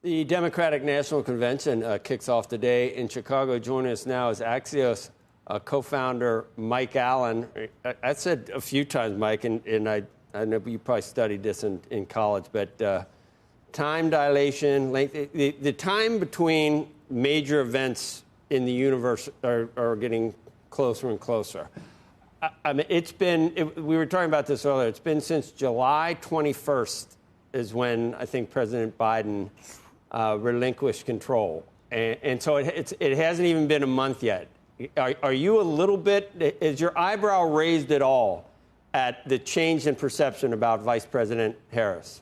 The Democratic National Convention kicks off today in Chicago. Joining us now is Axios co-founder Mike Allen. I said a few times, Mike, and I know you probably studied this in college, but time dilation, length, the time between major events in the universe are getting closer and closer. I mean, we were talking about this earlier. It's been since July 21st is when I think President Biden relinquished control. And so it hasn't even been a month yet. Are you a little bit, is your eyebrow raised at all at the change in perception about Vice President Harris?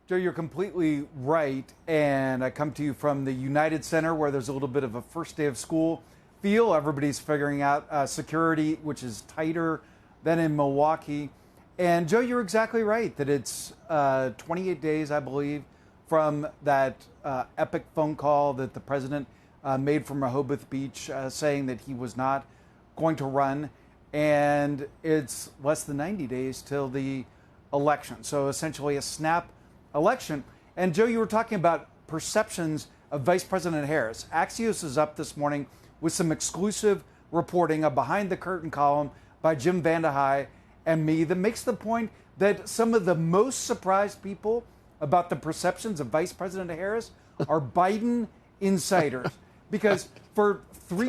Joe, you're completely right. And I come to you from the United Center, where there's a little bit of a first day of school feel. Everybody's figuring out security, which is tighter than in Milwaukee. And Joe, you're exactly right that it's 28 days, I believe, from that epic phone call that the president made from Rehoboth Beach saying that he was not going to run. And it's less than 90 days till the election. So essentially a snap election. And Joe, you were talking about perceptions of Vice President Harris. Axios is up this morning with some exclusive reporting, a behind the curtain column by Jim Vandehei and me that makes the point that some of the most surprised people about the perceptions of Vice President Harris are Biden insiders. Because for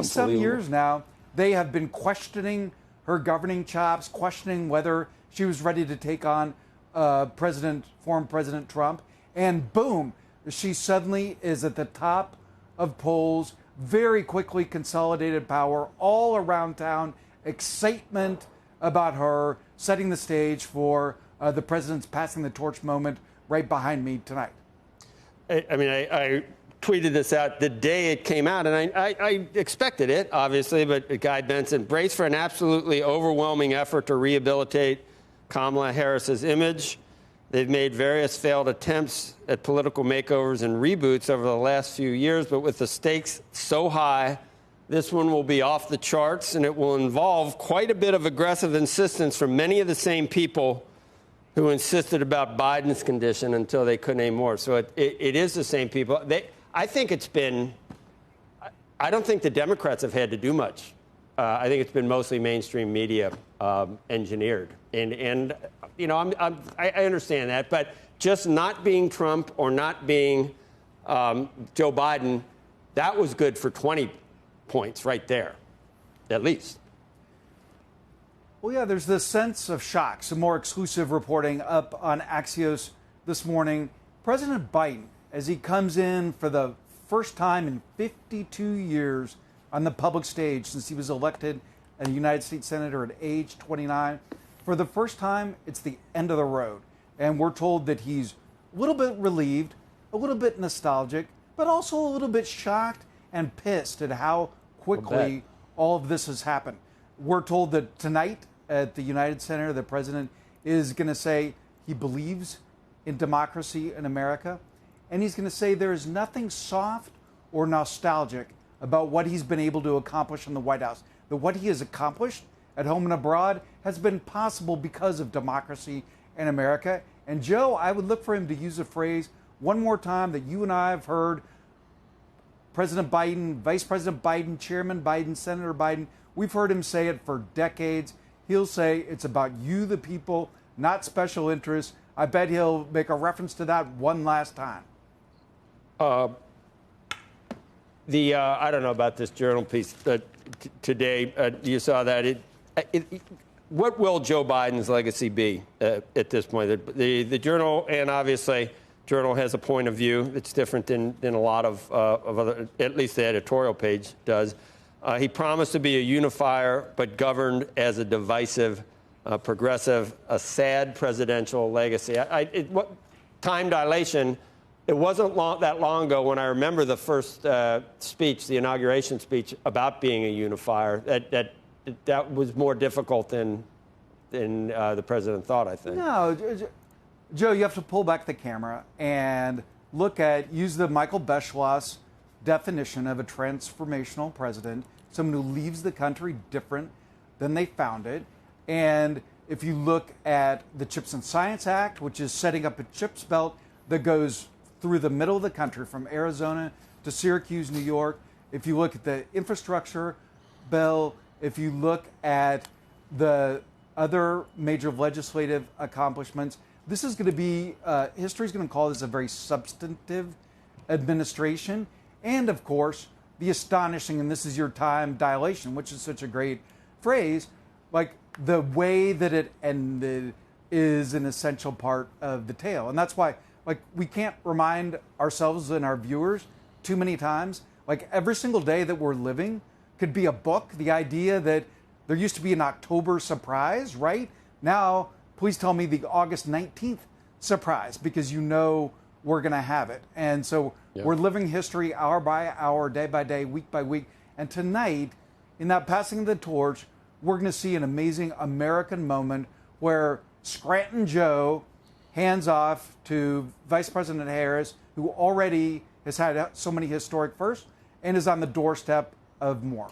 some years now, they have been questioning her governing chops, questioning whether she was ready to take on former President Trump. And boom, she suddenly is at the top of polls, very quickly consolidated power all around town, excitement about her, setting the stage for the president's passing the torch moment right behind me tonight. I mean, I tweeted this out the day it came out, and I expected it, obviously, but Guy Benson braced for an absolutely overwhelming effort to rehabilitate Kamala Harris's image. They've made various failed attempts at political makeovers and reboots over the last few years, but with the stakes so high, this one will be off the charts, and it will involve quite a bit of aggressive insistence from many of the same people who insisted about Biden's condition until they couldn't anymore. So it is the same people. I think it's been, I don't think the Democrats have had to do much. I think it's been mostly mainstream media engineered. And you know, I understand that, but just not being Trump or not being Joe Biden, that was good for 20 points right there, at least. Well, yeah, there's this sense of shock. Some more exclusive reporting up on Axios this morning. President Biden, as he comes in for the first time in 52 years on the public stage since he was elected a United States Senator at age 29, for the first time, it's the end of the road. And we're told that he's a little bit relieved, a little bit nostalgic, but also a little bit shocked and pissed at how quickly all of this has happened. We're told that tonight at the United Center, the president is going to say he believes in democracy in America. And he's going to say there is nothing soft or nostalgic about what he's been able to accomplish in the White House. That what he has accomplished at home and abroad has been possible because of democracy in America. And Joe, I would look for him to use a phrase one more time that you and I have heard President Biden, Vice President Biden, Chairman Biden, Senator Biden, we've heard him say it for decades. He'll say it's about you, the people, not special interests. I bet he'll make a reference to that one last time. I don't know about this journal piece today. You saw that. What will Joe Biden's legacy be at this point? The journal, and obviously, journal has a point of view that's different than a lot of other, at least the editorial page does. He promised to be a unifier, but governed as a divisive, progressive, a sad presidential legacy. Time dilation. It wasn't that long ago when I remember the first speech, the inauguration speech about being a unifier. That was more difficult than the president thought, I think. No, Joe, you have to pull back the camera and use the Michael Beschloss definition of a transformational president, someone who leaves the country different than they found it. And if you look at the Chips and Science Act, which is setting up a CHIPS belt that goes through the middle of the country from Arizona to Syracuse, New York. If you look at the infrastructure bill, if you look at the other major legislative accomplishments, this is going to be, history is going to call this a very substantive administration. And of course, the astonishing, and this is your time, dilation, which is such a great phrase, like the way that it ended is an essential part of the tale. And that's why, like, we can't remind ourselves and our viewers too many times, like every single day that we're living could be a book. The idea that there used to be an October surprise, right? Now, please tell me the August 19th surprise, because you know we're going to have it. And so we're living history hour by hour, day by day, week by week. And tonight, in that passing of the torch, we're going to see an amazing American moment where Scranton Joe hands off to Vice President Harris, who already has had so many historic firsts and is on the doorstep of more.